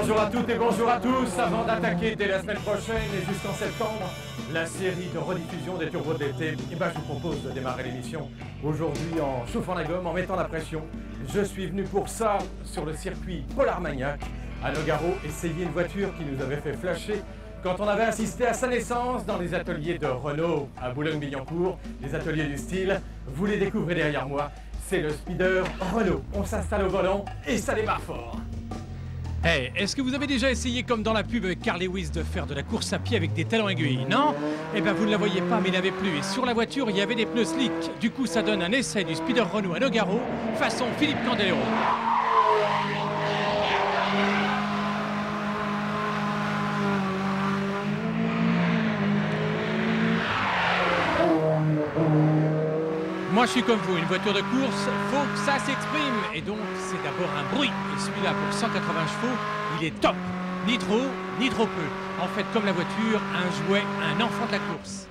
Bonjour à toutes et bonjour à tous. Avant d'attaquer dès la semaine prochaine et jusqu'en septembre la série de rediffusion des Turbos de l'été, je vous propose de démarrer l'émission aujourd'hui en chauffant la gomme, en mettant la pression. Je suis venu pour ça sur le circuit Paul Armagnac à Nogaro, essayer une voiture qui nous avait fait flasher quand on avait assisté à sa naissance dans les ateliers de Renault à Boulogne-Billancourt, les ateliers du style. Vous les découvrez derrière moi, c'est le speeder Renault. On s'installe au volant et ça démarre fort. Hey, est-ce que vous avez déjà essayé, comme dans la pub avec Carl Lewis, de faire de la course à pied avec des talons aiguilles? Non? Eh ben vous ne la voyez pas, mais il n'avait plus. Et sur la voiture, il y avait des pneus slick. Du coup, ça donne un essai du speeder Renault à Nogaro, façon Philippe Candeloro. Moi je suis comme vous, une voiture de course, faut que ça s'exprime. Et donc c'est d'abord un bruit. Et celui-là pour 180 chevaux, il est top. Ni trop, ni trop peu. En fait, comme la voiture, un jouet, un enfant de la course.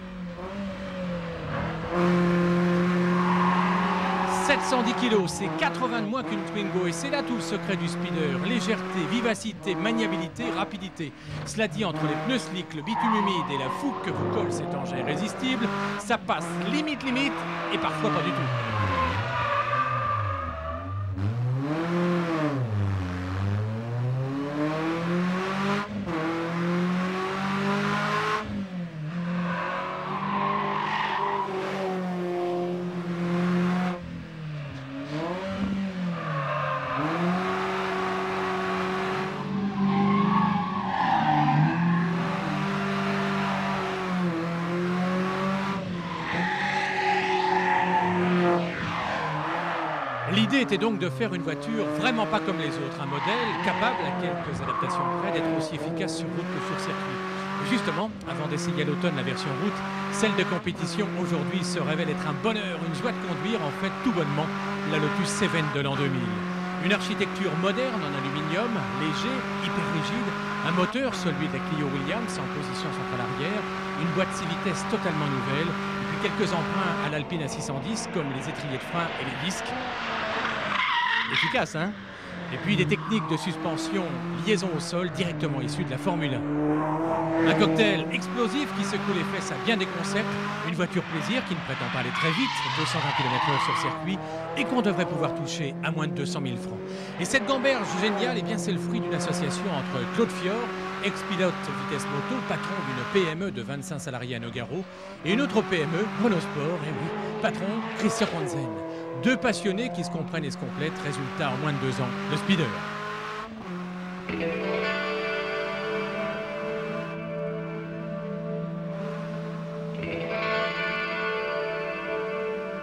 710 kg, c'est 80 de moins qu'une Twingo et c'est là tout le secret du speeder. Légèreté, vivacité, maniabilité, rapidité. Cela dit, entre les pneus slick, le bitume humide et la fougue que vous colle cet engin irrésistible, ça passe limite et parfois pas du tout. L'idée était donc de faire une voiture vraiment pas comme les autres, un modèle capable, à quelques adaptations près, d'être aussi efficace sur route que sur circuit. Et justement, avant d'essayer à l'automne la version route, celle de compétition aujourd'hui se révèle être un bonheur, une joie de conduire, en fait tout bonnement, la Lotus Seven de l'an 2000. Une architecture moderne en aluminium, léger, hyper rigide, un moteur, celui de la Clio Williams en position centrale arrière, une boîte 6 vitesses totalement nouvelle, et puis quelques emprunts à l'Alpine A610 comme les étriers de frein et les disques. Efficace, hein? Et puis des techniques de suspension, liaison au sol directement issues de la Formule 1. Un cocktail explosif qui secoue les fesses à bien des concepts, une voiture plaisir qui ne prétend pas aller très vite, 220 km/h sur circuit, et qu'on devrait pouvoir toucher à moins de 200 000 francs. Et cette gamberge géniale, eh bien c'est le fruit d'une association entre Claude Fior, ex-pilote vitesse moto, patron d'une PME de 25 salariés à Nogaro, et une autre PME, Renault Sport, et oui, patron Christian Hansen. Deux passionnés qui se comprennent et se complètent, résultat en moins de 2 ans, le speeder.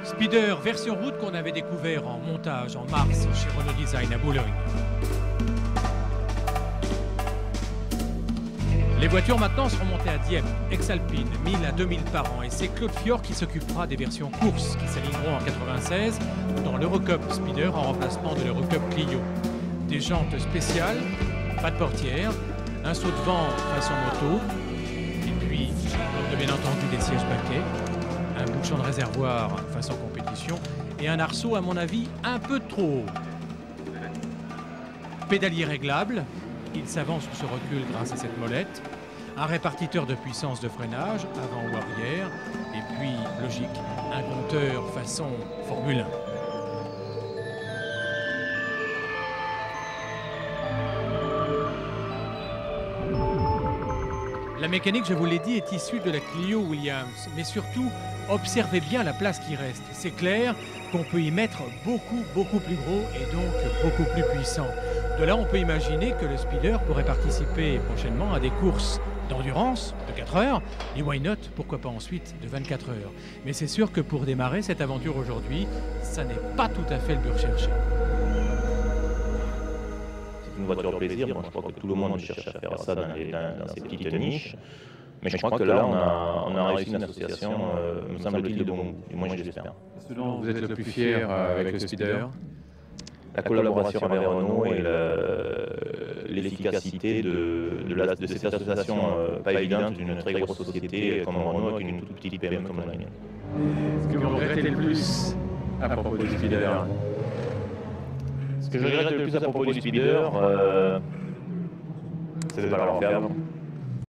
Speeder version route qu'on avait découvert en montage en mars chez Renault Design à Boulogne. Les voitures maintenant seront montées à Dieppe, ex-Alpine, 1000 à 2000 par an. Et c'est Claude Fior qui s'occupera des versions courses qui s'aligneront en 96 dans l'Eurocup Speeder en remplacement de l'Eurocup Clio. Des jantes spéciales, pas de portière, un saut de vent façon moto, et puis, bien entendu, des sièges baquets, un bouchon de réservoir façon compétition et un arceau, à mon avis, un peu trop haut. Pédalier réglable. Il s'avance ou se recule grâce à cette molette, un répartiteur de puissance de freinage, avant ou arrière, et puis, logique, un compteur façon Formule 1. La mécanique, je vous l'ai dit, est issue de la Clio Williams, mais surtout, observez bien la place qui reste. C'est clair qu'on peut y mettre beaucoup plus gros et donc beaucoup plus puissant. De là, on peut imaginer que le speeder pourrait participer prochainement à des courses d'endurance de 4 heures, et why not, pourquoi pas ensuite de 24 heures. Mais c'est sûr que pour démarrer cette aventure aujourd'hui, ça n'est pas tout à fait le but recherché. C'est une voiture plaisir, bon, je crois que tout le monde cherche à faire ça dans ces petites niches. Mais je crois que là, on a réussi une association, me semble-t-il, de bon, du moins je l'espère. Ce dont vous êtes le plus fier avec le speeder? La collaboration avec Renault et l'efficacité de cette association pas évidente d'une très grosse société comme Renault et une toute petite PME comme la mienne. Ce que vous regrettez le plus à propos du speeder? Ce que je regrette le plus à propos du speeder, c'est de ne pas l'avoir fait avant.